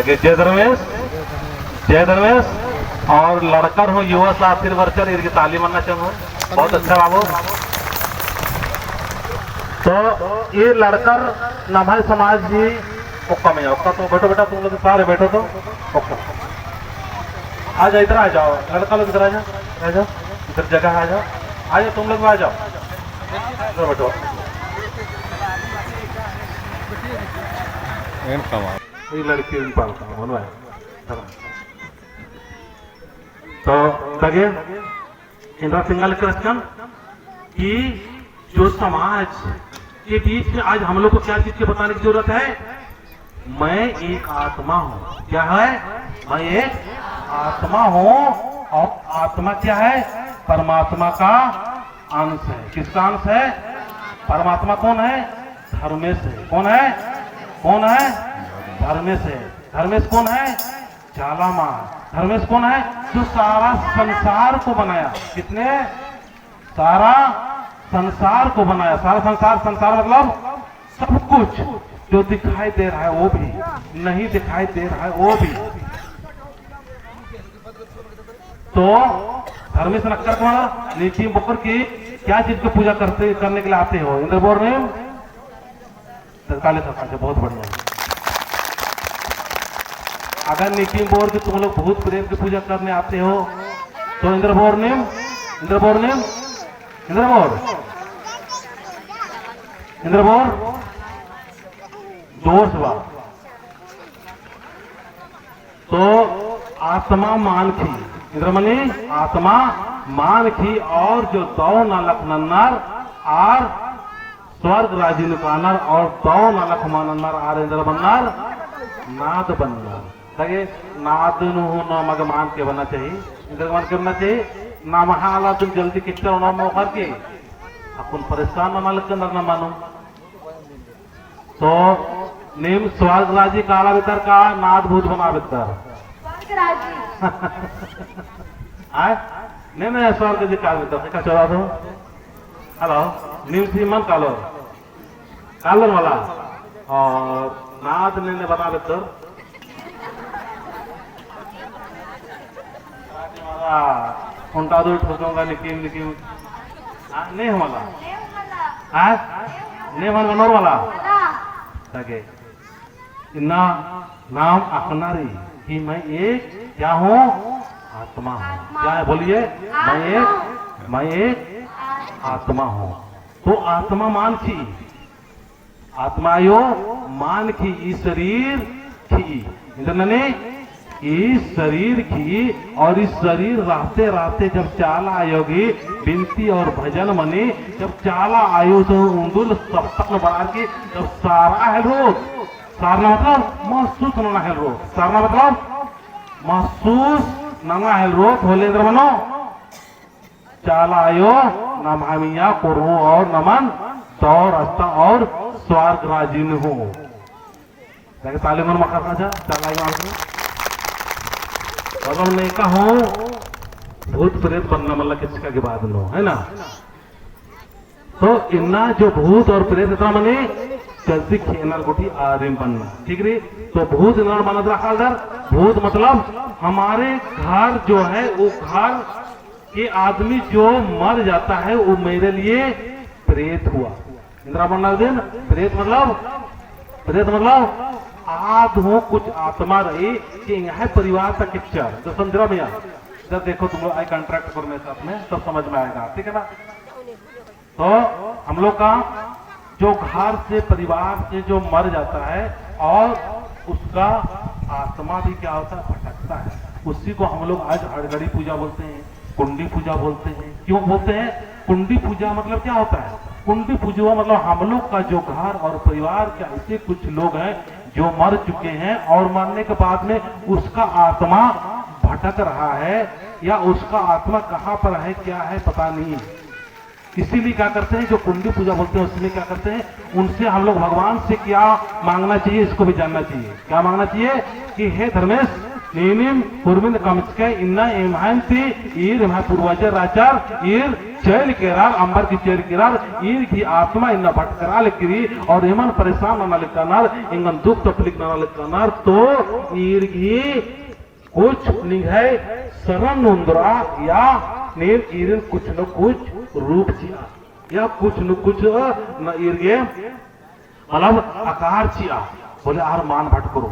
लगे जय धर्मेश, जय धर्मेश। और लड़कर हो युवा साथी वर्चर इनकी ताली मानना चाहूँ, बहुत अच्छा बाबू। तो ये लड़कर नमाज समाज जी ओक्का में ओक्का, तो बैठो बेटा, तुम लोग सारे बैठो तो ओक्का। आ जाओ, इधर आ जाओ लड़का लोग, इधर आ जाओ, इधर जगह आ जाओ, तुम लोग आ जाओ, इधर बैठो। ये लड़की पालता हूँ तो लगे इंदिरा सिंगल क्वेश्चन कि जो समाज के बीच में आज हम लोग को क्या चीज के बताने की जरूरत है? मैं एक आत्मा हूँ। क्या है? मैं एक आत्मा हूँ, और आत्मा क्या है? परमात्मा का अंश है। किसका अंश है? परमात्मा कौन है? धर्मेश है। कौन है? कौन है? धर्मेश है। धर्मेश कौन है? झालामा। धर्मेश कौन है? जो सारा संसार को बनाया। किसने? सारा संसार को बनाया। सारा संसार, संसार मतलब सब कुछ जो दिखाई दे रहा है वो भी, नहीं दिखाई दे रहा है वो भी। तो धर्मेश नक्कर को नीति बुकर की क्या चीज की पूजा करने के लिए आते हो? इंद्रबोर ने काले सरकार से बहुत बढ़िया। अगर नितिन बोर की तुम लोग भूत प्रेत की पूजा करने आते हो तो इंद्रबोर ने इंद्रबोर जोर से बात। तो आत्मा मान की इंद्रमणि, आत्मा मान की, और जो दौ नालक नन्नार आर स्वर्ग राजी नुकानर, और दौ नालक मानन्नार आर इंद्र बननार नाद बनना लगे। नाद न मग मान के बनना चाहिए, इंद्र मान के बनना चाहिए। ना महाला तुम जल्दी किच्चर ना मौका के अपन परेशान ना मालिक के अंदर ना मानो। तो निम स्वर्ग राजी काला भीतर का नाद भूत बना भीतर आए नहीं स्वर्ग जी काल भीतर का चला दो। हेलो निम सी मन कालो कालन वाला, और नाद ने बना भीतर उनका दो ठोकूंगा निकीम निकीम नहीं हमारा नहीं मन मनोर वाला ताकि ना नाम अखनारी कि मैं एक क्या हूँ? आत्मा हूँ। क्या है बोलिए? मैं एक आत्मा हूँ। तो आत्मा मान की, आत्मा यो मान की, इस शरीर की ने इस शरीर की, और इस शरीर रहते रहते जब चाला आयोगी बिनती और भजन मनी, जब चाला आयो तो उंदुल सप्तक बढ़ा के जब सारा है रोग, सारना मतलब महसूस नना है रोग, सारना मतलब महसूस नना है रोग होले मनो चाला आयो नमामिया कोरु और नमन दौर अस्ता और स्वर्ग राजीन हो ताले मन मकर जा चाला अगर मैं कहूँ भूत प्रेत बनना मतलब किसका के बाद लो है ना। तो इन्ना जो भूत और प्रेत इतना मने चलती खेनर गुटी आरिम बनना ठीक रे। तो भूत इन्ना मन रखा दर भूत मतलब हमारे घर जो है वो घर के आदमी जो मर जाता है वो मेरे लिए प्रेत हुआ। इंदिरा बनना दिन प्रेत मतलब आध हो कुछ आत्मा रही कि यहाँ परिवार का पिक्चर जो समझ भैया जब देखो तुम लोग आई कॉन्ट्रैक्ट करो मेरे साथ में सब समझ में आएगा ठीक है ना। तो हम लोग का जो घर से परिवार से जो मर जाता है और उसका आत्मा भी क्या होता है भटकता है, उसी को हम लोग आज हड़गड़ी पूजा बोलते हैं, कुंडी पूजा बोलते हैं। क्यों बोलते हैं कुंडी पूजा? मतलब क्या होता है कुंडी पूजा? मतलब हम लोग का जो घर और परिवार के ऐसे कुछ लोग हैं जो मर चुके हैं और मरने के बाद में उसका आत्मा भटक रहा है या उसका आत्मा कहाँ पर है क्या है पता नहीं। इसीलिए क्या करते हैं जो कुंडी पूजा बोलते हैं उसमें क्या करते हैं उनसे हम लोग भगवान से क्या मांगना चाहिए इसको भी जानना चाहिए। क्या मांगना चाहिए कि हे धर्मेश नीनिम कुर्मिन कमचके इन्ना इमहानती ईर महा पूर्वज राचार ईर चैल केरार अंबर की चैल केरार ईर की आत्मा इन्ना भटकराल किरी और इमन परेशान न लिखनार इंगन दुख तकलीफ न लिखनार तो ईर की कुछ निघे शरण उंदरा या नीर ईर कुछ न कुछ रूप चिया या कुछ न कुछ न ईर के मतलब आकार चिया बोले आर मान भट करो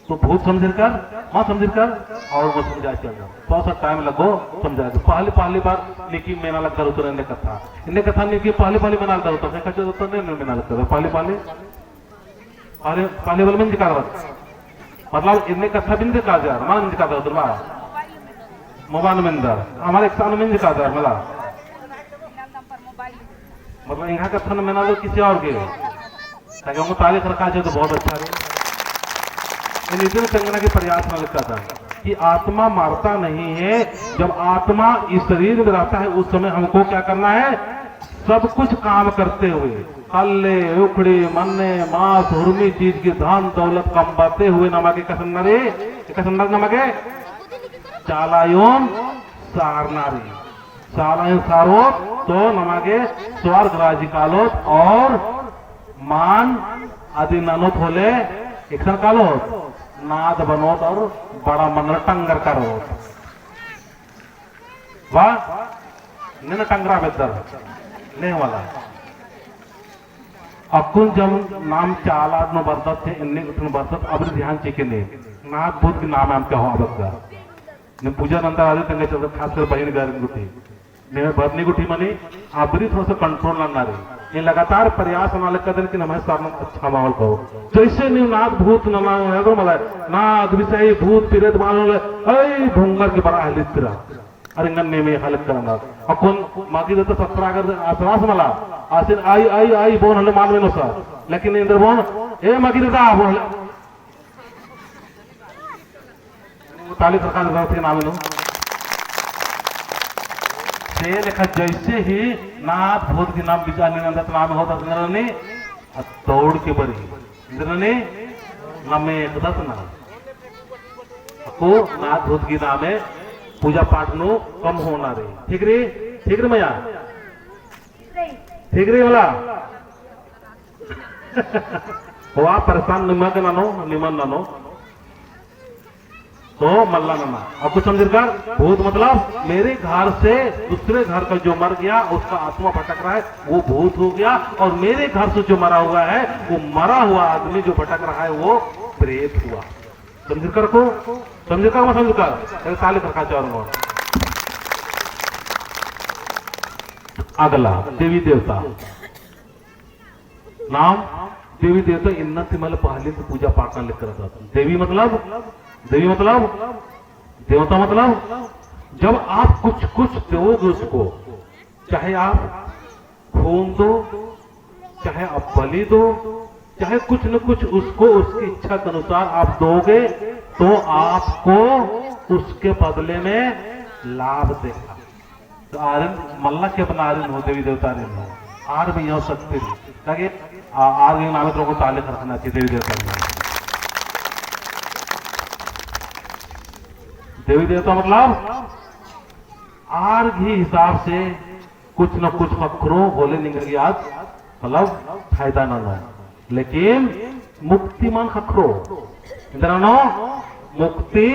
तो भूत समझ कर मां समझ कर और वो समझा चल जाओ थोड़ा सा टाइम लगो समझा दो पहली बार निकी मेना लग कर उतर इन्हें कथा निकी पहली मेना लग उतर है कच्चे उतर नहीं मेना लग कर पहले वाले में दिखा रहा मतलब इन्हें कथा बिन दिखा जा मान दिखा उतर मा मोबाइल में अंदर हमारे एक्साम में दिखा जा मतलब यहाँ कथा में मेना किसी और के ताकि उनको तारीख रखा जाए तो बहुत अच्छा रहे नितिन संगना के प्रयास में लिखा था कि आत्मा मारता नहीं है जब आत्मा इस शरीर में रहता है उस समय हमको क्या करना है सब कुछ काम करते हुए कल्ले उखड़े मन्ने मांस हुर्मी चीज की धन दौलत कमाते हुए नमके कसन्नरे नमके चालायोम सारनारी चालायोम सारोत तो नमके स्वर्ग राज्य कालोत और मान आदि नानोत होले एक कालोत नाद बनोत और बड़ा मन टंगर करो वाह निन्न टंगरा बेदर नहीं वाला अकुन जब नाम चाला नो बरदत थे इन्ने उठन बरदत अब ध्यान चेके ने नाथ भूत के नाम हम क्या हो बरदा ने पूजा नंतर आदि तंगे चल खास कर बहिन गार गुठी ने बरनी गुठी माने आबरी थोड़ा सा कंट्रोल ना रे ये लगातार प्रयास ना कदर कि हमारे सामने अच्छा माहौल कहो जैसे नाथ भूत नमागो मला नाथ विषय भूत पिरेत मानो ऐ भुंगर के बड़ा हलित्रा अरे गन्ने में हलक करना अकुन मागी तो 17 अगर आसरास मला आसिन आई बोन हले मान में सा लेकिन इंद्र बोन ए मागी दा बोन ताली सरकार दा थे नाम नो से लेखा जैसे ही नाथ भूत के नाम विचार निनंदत नाम होता इंद्र ने दौड़ के बरी इंद्र ने नमे दत नाम को नाथ भूत के नाम है पूजा पाठ नो कम होना रे ठीक रे मैया ठीक रे वाला हुआ परेशान निमन नानो तो मल्ला नाना अब कुछ समझ कर भूत मतलब मेरे घर से दूसरे घर का जो मर गया उसका आत्मा भटक रहा है वो भूत हो गया और मेरे घर से जो मरा हुआ है वो मरा हुआ आदमी जो भटक रहा है वो प्रेत हुआ समझ कर को समझ कर मैं समझ कर ताली रखा चाहूंगा अगला देवी देवता नाम देवी देवता इन्ना तिमल पहले तो पूजा पाठ में लिख रहा था देवी मतलब देवता मतलब जब आप कुछ दोगे उसको चाहे आप खून दो चाहे आप बलि दो चाहे कुछ न कुछ उसको उसकी इच्छा के अनुसार आप दोगे तो आपको उसके बदले में लाभ देगा तो आर्यन मल्ला के अपना आर्यन हो देवी देवता आर्यन हो आर भी हो सकते ताकि आर्यन नाम को ताले रखना चाहिए देवी देवता देवी देवता मतलब आर ही हिसाब से कुछ न कुछ अखरों बोले निकल याद मतलब फायदा ना लो लेकिन मुक्ति मान खखरो इधर मुक्ति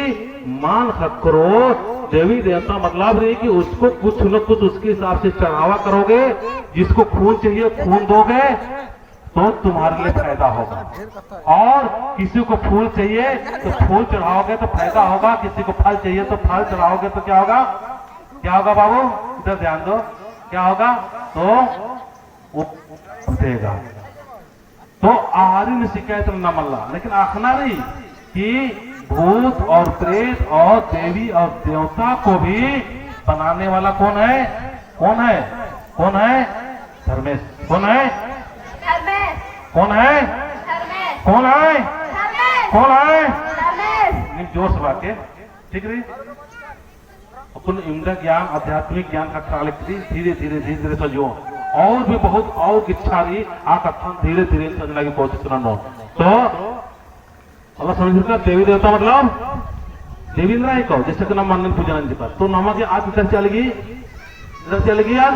मान खखरो देवी देवता मतलब रही कि उसको कुछ न कुछ उसके हिसाब से चढ़ावा करोगे जिसको खून चाहिए खून दोगे तो तुम्हारे लिए फायदा होगा और किसी को फूल चाहिए तो फूल चढ़ाओगे तो फायदा होगा किसी को फल चाहिए तो फल चढ़ाओगे तो क्या होगा बाबू इधर ध्यान दो क्या होगा तो वो देगा तो आहारी ने शिकायत न मल्ला लेकिन आखना रही कि भूत और प्रेत और देवी और देवता को भी बनाने वाला कौन है धर्मेश कौन है जोर से बात ठीक रही अपन इंद्र ज्ञान आध्यात्मिक ज्ञान का धीरे धीरे सजो और भी बहुत और इच्छा रही आ कथन धीरे धीरे सजना की कोशिश करना तो अल्लाह समझ देवी देवता मतलब देवींद्र है कहो जैसे कि नाम मानने पूजा पर तो नामा की आज इधर चलेगी आज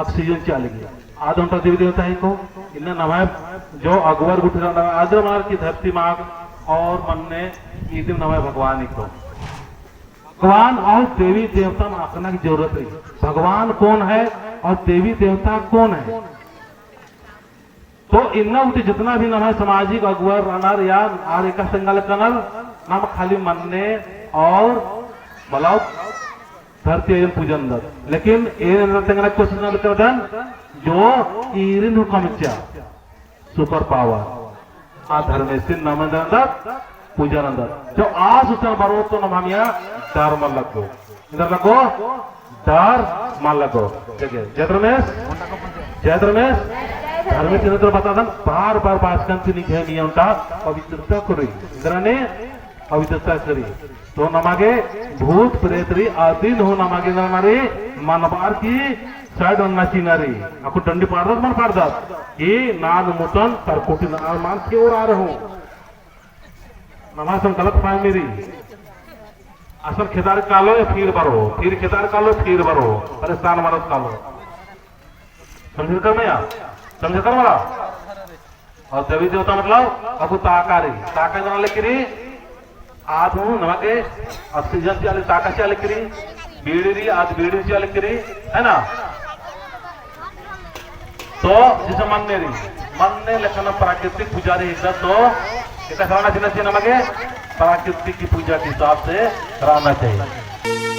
ऑक्सीजन चलेगी आज उनका देवी देवता है को इन्हें नमाय जो अगवर गुठ आज मार की धरती माग और मन ने ये दिन नमाय भगवान को भगवान और देवी देवता में आखना की जरूरत है। भगवान कौन है और देवी देवता कौन है तो इन्ना उठी जितना भी नाम है सामाजिक अगुवर रनर या आरेका संगल कनर नाम खाली मनने और बलाव धरती पूजन दर लेकिन क्वेश्चन करदन जो इरिन हुकमिचा सुपर पावर आ धर्मेसिन नाम पूजन अंदर जो आज उतना बरो तो नाम हमिया डर मन लगो इधर लगो डर मन लगो जय रमेश धर्मेश तो बता बार बार पाचकांची निघे नहीं उंटा पवित्रता करी इंद्राने पवित्रता करी तो नमागे भूत प्रेतरी आदीन हो नमागे नारी मनबार की साइड अन्नाची नारी आपको डंडी पाड़दात मन पाड़दात ये नाद मुटन तरकोटी मान की ओर आ रहा हूं नमाज गलत पाए मेरी असल खेदार कालो या फिर बरो फिर खेदार कालो फिर बरो परेशान मरद कालो समझ कर मैं समझ कर मला और देवी देवता मतलब अबू ताकारी ताका जरा लेकरी आज हूं नमके ऑक्सीजन चाले ताका चाले करी बीड़ी आज बीड़ी चाले करी है ना तो जिसे मन ने लेकिन प्राकृतिक पुजारी इधर तो इतना कराना चाहिए नमके प्राकृतिक की पूजा के हिसाब से रहना चाहिए।